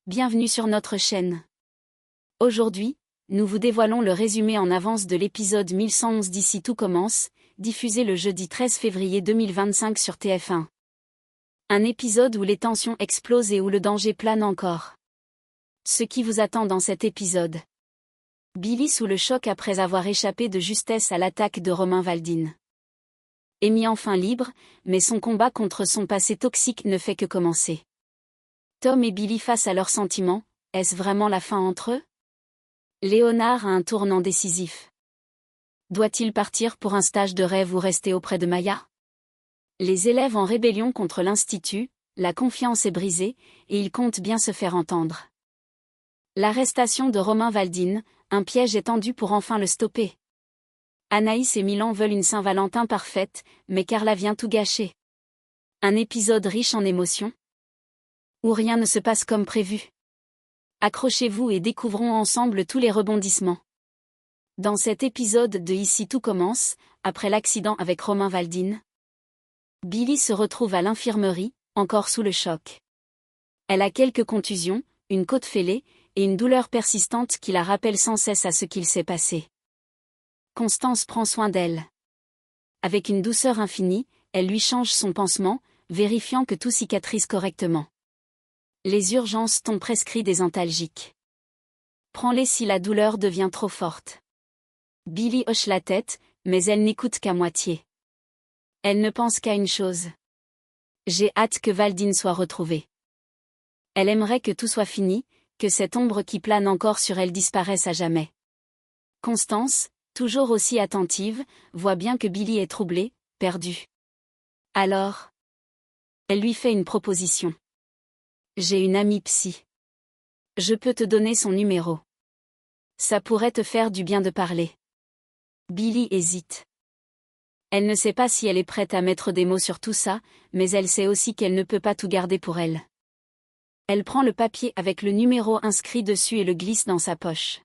Bienvenue sur notre chaîne. Aujourd'hui, nous vous dévoilons le résumé en avance de l'épisode 1111 d'Ici tout commence, diffusé le jeudi 13 février 2025 sur TF1. Un épisode où les tensions explosent et où le danger plane encore. Ce qui vous attend dans cet épisode. Billy sous le choc après avoir échappé de justesse à l'attaque de Romain Valdine. Est mis enfin libre, mais son combat contre son passé toxique ne fait que commencer. Tom et Billy face à leurs sentiments, est-ce vraiment la fin entre eux? Léonard a un tournant décisif. Doit-il partir pour un stage de rêve ou rester auprès de Maya? Les élèves en rébellion contre l'Institut, la confiance est brisée, et ils comptent bien se faire entendre. L'arrestation de Romain Valdine, un piège est tendu pour enfin le stopper. Anaïs et Milan veulent une Saint-Valentin parfaite, mais Carla vient tout gâcher. Un épisode riche en émotions, où rien ne se passe comme prévu. Accrochez-vous et découvrons ensemble tous les rebondissements. Dans cet épisode de Ici tout commence, après l'accident avec Romain Valdine, Billy se retrouve à l'infirmerie, encore sous le choc. Elle a quelques contusions, une côte fêlée, et une douleur persistante qui la rappelle sans cesse à ce qu'il s'est passé. Constance prend soin d'elle. Avec une douceur infinie, elle lui change son pansement, vérifiant que tout cicatrise correctement. Les urgences t'ont prescrit des antalgiques. Prends-les si la douleur devient trop forte. Billy hoche la tête, mais elle n'écoute qu'à moitié. Elle ne pense qu'à une chose. J'ai hâte que Valdine soit retrouvée. Elle aimerait que tout soit fini, que cette ombre qui plane encore sur elle disparaisse à jamais. Constance, toujours aussi attentive, voit bien que Billy est troublée, perdue. Alors, elle lui fait une proposition. J'ai une amie psy. Je peux te donner son numéro. Ça pourrait te faire du bien de parler. Billy hésite. Elle ne sait pas si elle est prête à mettre des mots sur tout ça, mais elle sait aussi qu'elle ne peut pas tout garder pour elle. Elle prend le papier avec le numéro inscrit dessus et le glisse dans sa poche.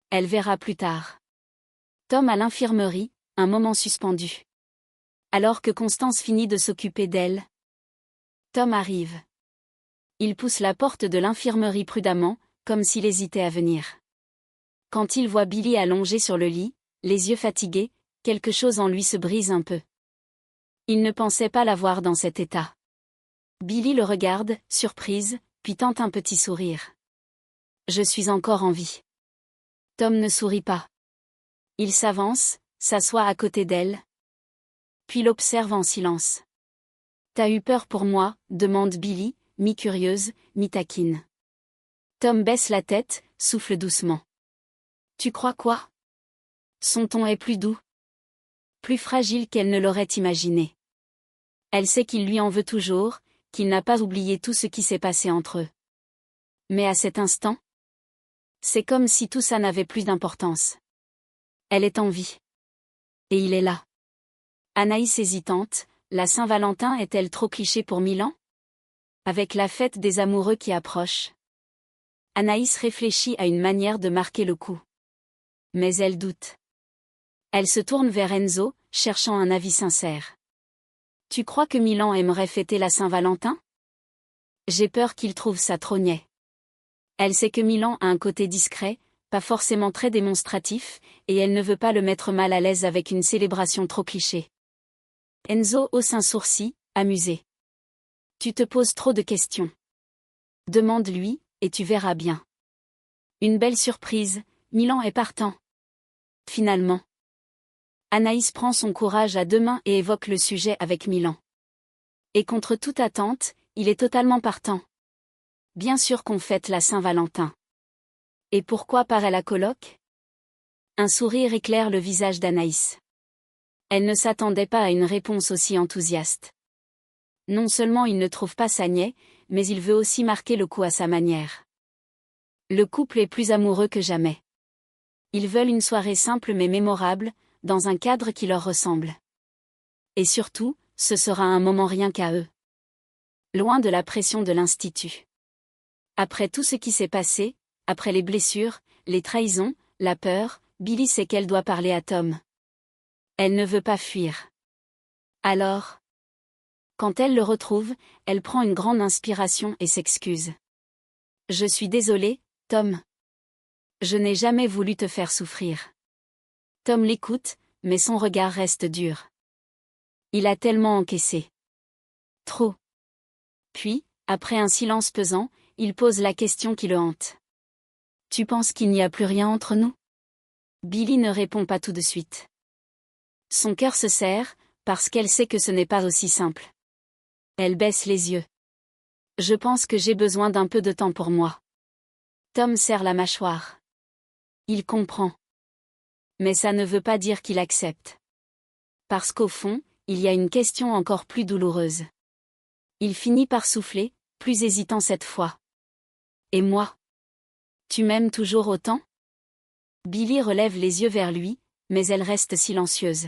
Elle verra plus tard. Tom à l'infirmerie, un moment suspendu. Alors que Constance finit de s'occuper d'elle, Tom arrive. Il pousse la porte de l'infirmerie prudemment, comme s'il hésitait à venir. Quand il voit Billy allongé sur le lit, les yeux fatigués, quelque chose en lui se brise un peu. Il ne pensait pas la voir dans cet état. Billy le regarde, surprise, puis tente un petit sourire. Je suis encore en vie. Tom ne sourit pas. Il s'avance, s'assoit à côté d'elle, puis l'observe en silence. T'as eu peur pour moi, demande Billy, mi-curieuse, mi-taquine. Tom baisse la tête, souffle doucement. Tu crois quoi? Son ton est plus doux. Plus fragile qu'elle ne l'aurait imaginé. Elle sait qu'il lui en veut toujours, qu'il n'a pas oublié tout ce qui s'est passé entre eux. Mais à cet instant, c'est comme si tout ça n'avait plus d'importance. Elle est en vie. Et il est là. Anaïs hésitante, la Saint-Valentin est-elle trop cliché pour Milan? Avec la fête des amoureux qui approche, Anaïs réfléchit à une manière de marquer le coup. Mais elle doute. Elle se tourne vers Enzo, cherchant un avis sincère. Tu crois que Milan aimerait fêter la Saint-Valentin? J'ai peur qu'il trouve ça trop niais. Elle sait que Milan a un côté discret, pas forcément très démonstratif, et elle ne veut pas le mettre mal à l'aise avec une célébration trop cliché. Enzo hausse un sourcil, amusé. Tu te poses trop de questions. Demande-lui, et tu verras bien. Une belle surprise, Milan est partant. Finalement. Anaïs prend son courage à deux mains et évoque le sujet avec Milan. Et contre toute attente, il est totalement partant. Bien sûr qu'on fête la Saint-Valentin. Et pourquoi paraît la coloc? Un sourire éclaire le visage d'Anaïs. Elle ne s'attendait pas à une réponse aussi enthousiaste. Non seulement il ne trouve pas ça niais, mais il veut aussi marquer le coup à sa manière. Le couple est plus amoureux que jamais. Ils veulent une soirée simple mais mémorable, dans un cadre qui leur ressemble. Et surtout, ce sera un moment rien qu'à eux. Loin de la pression de l'Institut. Après tout ce qui s'est passé, après les blessures, les trahisons, la peur, Billy sait qu'elle doit parler à Tom. Elle ne veut pas fuir. Alors, quand elle le retrouve, elle prend une grande inspiration et s'excuse. Je suis désolée, Tom. Je n'ai jamais voulu te faire souffrir. Tom l'écoute, mais son regard reste dur. Il a tellement encaissé. Trop. Puis, après un silence pesant, il pose la question qui le hante. Tu penses qu'il n'y a plus rien entre nous? Billy ne répond pas tout de suite. Son cœur se serre, parce qu'elle sait que ce n'est pas aussi simple. Elle baisse les yeux. Je pense que j'ai besoin d'un peu de temps pour moi. Tom serre la mâchoire. Il comprend. Mais ça ne veut pas dire qu'il accepte. Parce qu'au fond, il y a une question encore plus douloureuse. Il finit par souffler, plus hésitant cette fois. Et moi? Tu m'aimes toujours autant? Billy relève les yeux vers lui, mais elle reste silencieuse.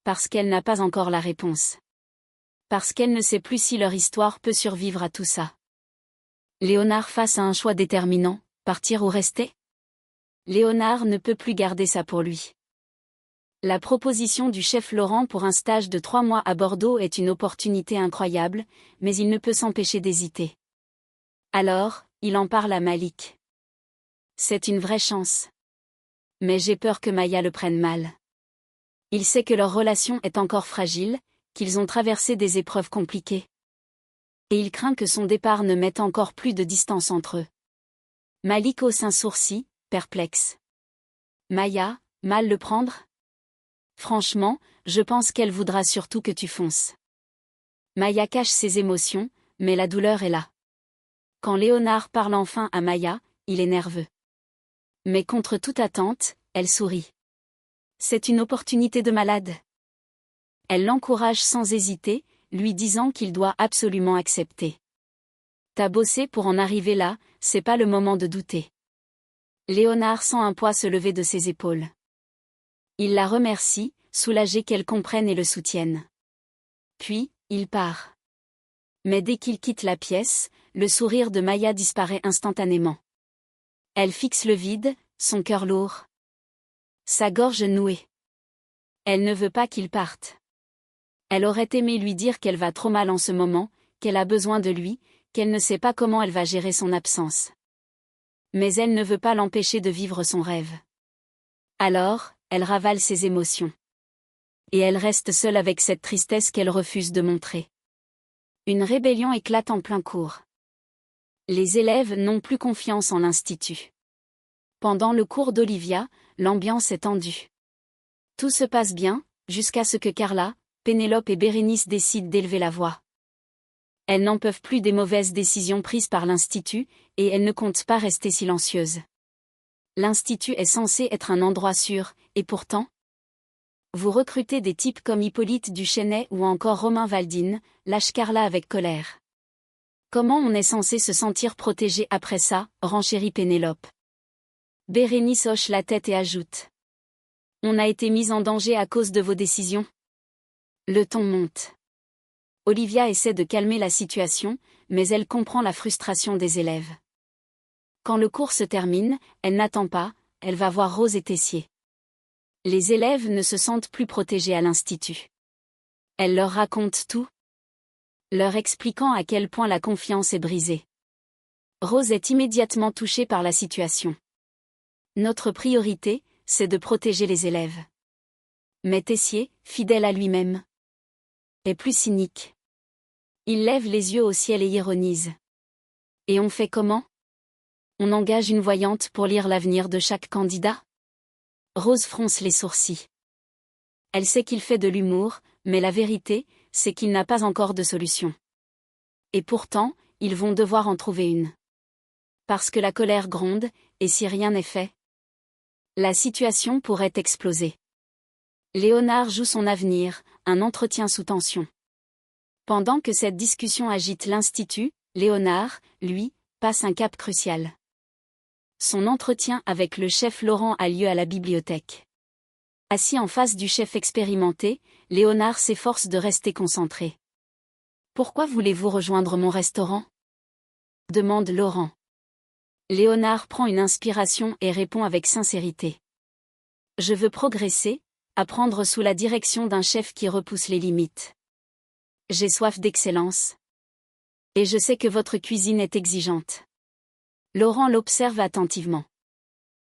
Parce qu'elle n'a pas encore la réponse. Parce qu'elle ne sait plus si leur histoire peut survivre à tout ça. Léonard face à un choix déterminant, partir ou rester? Léonard ne peut plus garder ça pour lui. La proposition du chef Laurent pour un stage de 3 mois à Bordeaux est une opportunité incroyable, mais il ne peut s'empêcher d'hésiter. Alors, il en parle à Malik. C'est une vraie chance. Mais j'ai peur que Maya le prenne mal. Il sait que leur relation est encore fragile, qu'ils ont traversé des épreuves compliquées. Et il craint que son départ ne mette encore plus de distance entre eux. Malik hausse un sourcil, perplexe. Maya, mal le prendre? Franchement, je pense qu'elle voudra surtout que tu fonces. Maya cache ses émotions, mais la douleur est là. Quand Léonard parle enfin à Maya, il est nerveux. Mais contre toute attente, elle sourit. C'est une opportunité de malade. Elle l'encourage sans hésiter, lui disant qu'il doit absolument accepter. T'as bossé pour en arriver là, c'est pas le moment de douter. Léonard sent un poids se lever de ses épaules. Il la remercie, soulagé qu'elle comprenne et le soutienne. Puis, il part. Mais dès qu'il quitte la pièce, le sourire de Maya disparaît instantanément. Elle fixe le vide, son cœur lourd. Sa gorge nouée. Elle ne veut pas qu'il parte. Elle aurait aimé lui dire qu'elle va trop mal en ce moment, qu'elle a besoin de lui, qu'elle ne sait pas comment elle va gérer son absence. Mais elle ne veut pas l'empêcher de vivre son rêve. Alors, elle ravale ses émotions. Et elle reste seule avec cette tristesse qu'elle refuse de montrer. Une rébellion éclate en plein cours. Les élèves n'ont plus confiance en l'institut. Pendant le cours d'Olivia, l'ambiance est tendue. Tout se passe bien, jusqu'à ce que Carla, Pénélope et Bérénice décident d'élever la voix. Elles n'en peuvent plus des mauvaises décisions prises par l'Institut, et elles ne comptent pas rester silencieuses. L'Institut est censé être un endroit sûr, et pourtant, vous recrutez des types comme Hippolyte Duchesnay ou encore Romain Valdine, lâche Carla avec colère. Comment on est censé se sentir protégé après ça, renchérit Pénélope. Bérénice hoche la tête et ajoute. On a été mis en danger à cause de vos décisions. Le ton monte. Olivia essaie de calmer la situation, mais elle comprend la frustration des élèves. Quand le cours se termine, elle n'attend pas, elle va voir Rose et Tessier. Les élèves ne se sentent plus protégés à l'institut. Elle leur raconte tout, leur expliquant à quel point la confiance est brisée. Rose est immédiatement touchée par la situation. Notre priorité, c'est de protéger les élèves. Mais Tessier, fidèle à lui-même, est plus cynique. Il lève les yeux au ciel et ironise. Et on fait comment? On engage une voyante pour lire l'avenir de chaque candidat? Rose fronce les sourcils. Elle sait qu'il fait de l'humour, mais la vérité, c'est qu'il n'a pas encore de solution. Et pourtant, ils vont devoir en trouver une. Parce que la colère gronde, et si rien n'est fait, la situation pourrait exploser. Léonard joue son avenir, un entretien sous tension. Pendant que cette discussion agite l'Institut, Léonard, lui, passe un cap crucial. Son entretien avec le chef Laurent a lieu à la bibliothèque. Assis en face du chef expérimenté, Léonard s'efforce de rester concentré. « Pourquoi voulez-vous rejoindre mon restaurant ?» demande Laurent. Léonard prend une inspiration et répond avec sincérité. « Je veux progresser, apprendre sous la direction d'un chef qui repousse les limites. J'ai soif d'excellence. Et je sais que votre cuisine est exigeante. Laurent l'observe attentivement.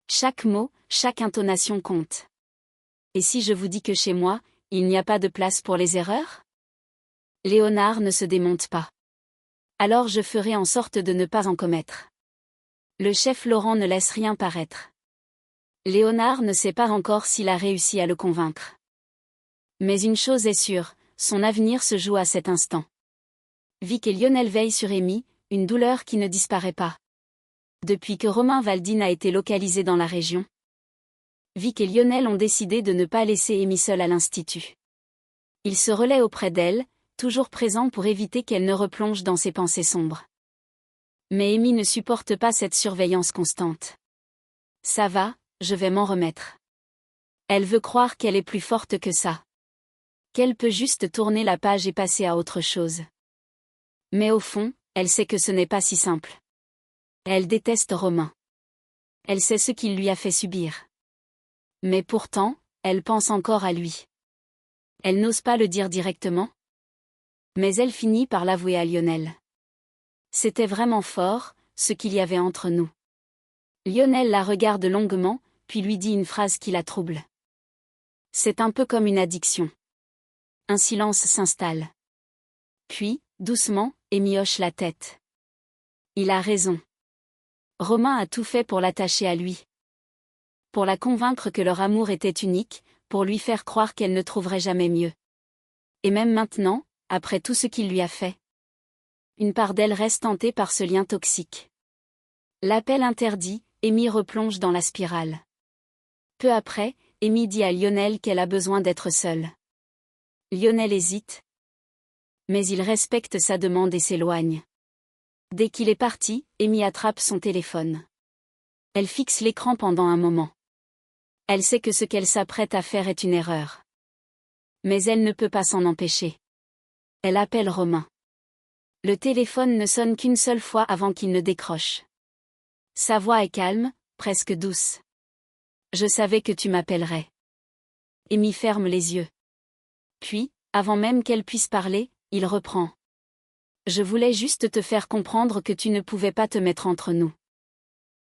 Chaque mot, chaque intonation compte. Et si je vous dis que chez moi, il n'y a pas de place pour les erreurs? Léonard ne se démonte pas. Alors je ferai en sorte de ne pas en commettre. Le chef Laurent ne laisse rien paraître. Léonard ne sait pas encore s'il a réussi à le convaincre. Mais une chose est sûre, son avenir se joue à cet instant. Vic et Lionel veillent sur Amy, une douleur qui ne disparaît pas. Depuis que Romain Valdine a été localisé dans la région, Vic et Lionel ont décidé de ne pas laisser Amy seule à l'institut. Ils se relaient auprès d'elle, toujours présents pour éviter qu'elle ne replonge dans ses pensées sombres. Mais Amy ne supporte pas cette surveillance constante. Ça va, je vais m'en remettre. Elle veut croire qu'elle est plus forte que ça. Qu'elle peut juste tourner la page et passer à autre chose. Mais au fond, elle sait que ce n'est pas si simple. Elle déteste Romain. Elle sait ce qu'il lui a fait subir. Mais pourtant, elle pense encore à lui. Elle n'ose pas le dire directement. Mais elle finit par l'avouer à Lionel. C'était vraiment fort, ce qu'il y avait entre nous. Lionel la regarde longuement, puis lui dit une phrase qui la trouble. C'est un peu comme une addiction. Un silence s'installe. Puis, doucement, Amy hoche la tête. Il a raison. Romain a tout fait pour l'attacher à lui. Pour la convaincre que leur amour était unique, pour lui faire croire qu'elle ne trouverait jamais mieux. Et même maintenant, après tout ce qu'il lui a fait. Une part d'elle reste tentée par ce lien toxique. L'appel interdit, Amy replonge dans la spirale. Peu après, Amy dit à Lionel qu'elle a besoin d'être seule. Lionel hésite. Mais il respecte sa demande et s'éloigne. Dès qu'il est parti, Amy attrape son téléphone. Elle fixe l'écran pendant un moment. Elle sait que ce qu'elle s'apprête à faire est une erreur. Mais elle ne peut pas s'en empêcher. Elle appelle Romain. Le téléphone ne sonne qu'une seule fois avant qu'il ne décroche. Sa voix est calme, presque douce. Je savais que tu m'appellerais. Amy ferme les yeux. Puis, avant même qu'elle puisse parler, il reprend. Je voulais juste te faire comprendre que tu ne pouvais pas te mettre entre nous.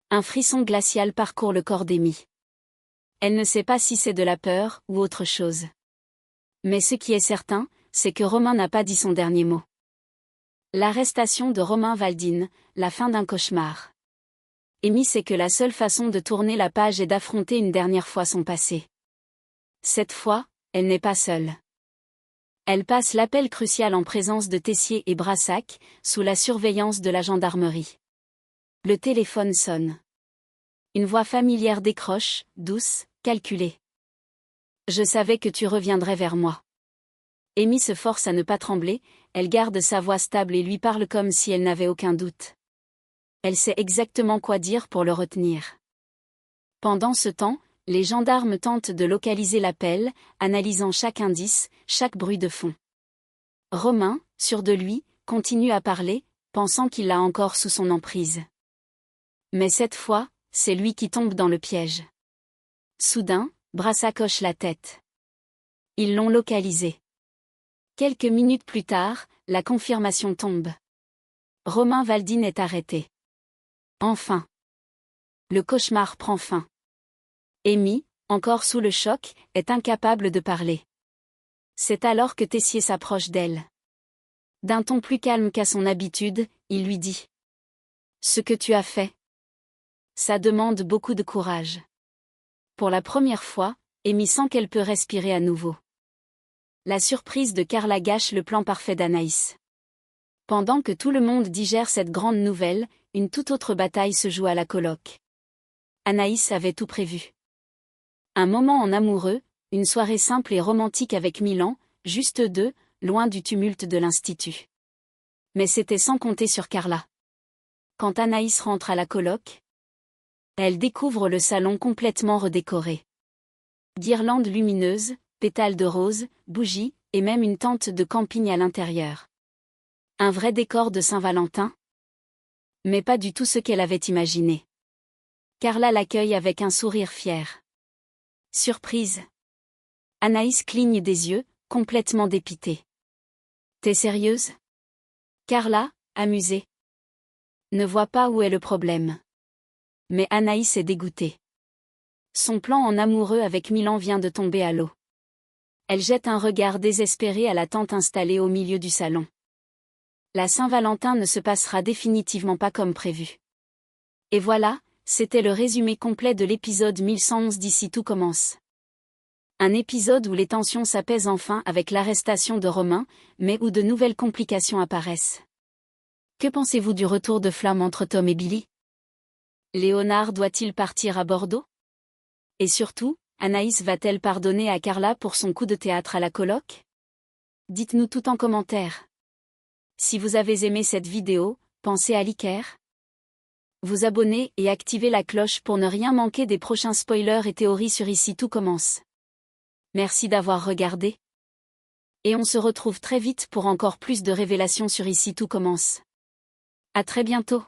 Un frisson glacial parcourt le corps d'Amy. Elle ne sait pas si c'est de la peur ou autre chose. Mais ce qui est certain, c'est que Romain n'a pas dit son dernier mot. L'arrestation de Romain Valdine, la fin d'un cauchemar. Amy sait que la seule façon de tourner la page est d'affronter une dernière fois son passé. Cette fois, elle n'est pas seule. Elle passe l'appel crucial en présence de Tessier et Brassac, sous la surveillance de la gendarmerie. Le téléphone sonne. Une voix familière décroche, douce, calculée. Je savais que tu reviendrais vers moi. Amy se force à ne pas trembler, elle garde sa voix stable et lui parle comme si elle n'avait aucun doute. Elle sait exactement quoi dire pour le retenir. Pendant ce temps, les gendarmes tentent de localiser l'appel, analysant chaque indice, chaque bruit de fond. Romain, sûr de lui, continue à parler, pensant qu'il l'a encore sous son emprise. Mais cette fois, c'est lui qui tombe dans le piège. Soudain, Brassac hoche la tête. Ils l'ont localisé. Quelques minutes plus tard, la confirmation tombe. Romain Valdine est arrêté. Enfin. Le cauchemar prend fin. Amy, encore sous le choc, est incapable de parler. C'est alors que Tessier s'approche d'elle. D'un ton plus calme qu'à son habitude, il lui dit. Ce que tu as fait. Ça demande beaucoup de courage. Pour la première fois, Amy sent qu'elle peut respirer à nouveau. La surprise de Carla gâche le plan parfait d'Anaïs. Pendant que tout le monde digère cette grande nouvelle, une toute autre bataille se joue à la coloc. Anaïs avait tout prévu. Un moment en amoureux, une soirée simple et romantique avec Milan, juste deux, loin du tumulte de l'institut. Mais c'était sans compter sur Carla. Quand Anaïs rentre à la coloc, elle découvre le salon complètement redécoré. Guirlandes lumineuses, pétales de rose, bougies, et même une tente de camping à l'intérieur. Un vrai décor de Saint-Valentin? Mais pas du tout ce qu'elle avait imaginé. Carla l'accueille avec un sourire fier. Surprise. Anaïs cligne des yeux, complètement dépitée. T'es sérieuse? Carla, amusée. ne voit pas où est le problème. Mais Anaïs est dégoûtée. Son plan en amoureux avec Milan vient de tomber à l'eau. Elle jette un regard désespéré à la tante installée au milieu du salon. La Saint-Valentin ne se passera définitivement pas comme prévu. Et voilà, c'était le résumé complet de l'épisode 1111 d'Ici tout commence. Un épisode où les tensions s'apaisent enfin avec l'arrestation de Romain, mais où de nouvelles complications apparaissent. Que pensez-vous du retour de flamme entre Tom et Billy? Léonard doit-il partir à Bordeaux? Et surtout, Anaïs va-t-elle pardonner à Carla pour son coup de théâtre à la coloc? Dites-nous tout en commentaire. Si vous avez aimé cette vidéo, pensez à liker, vous abonner et activer la cloche pour ne rien manquer des prochains spoilers et théories sur Ici tout commence. Merci d'avoir regardé. Et on se retrouve très vite pour encore plus de révélations sur Ici tout commence. À très bientôt.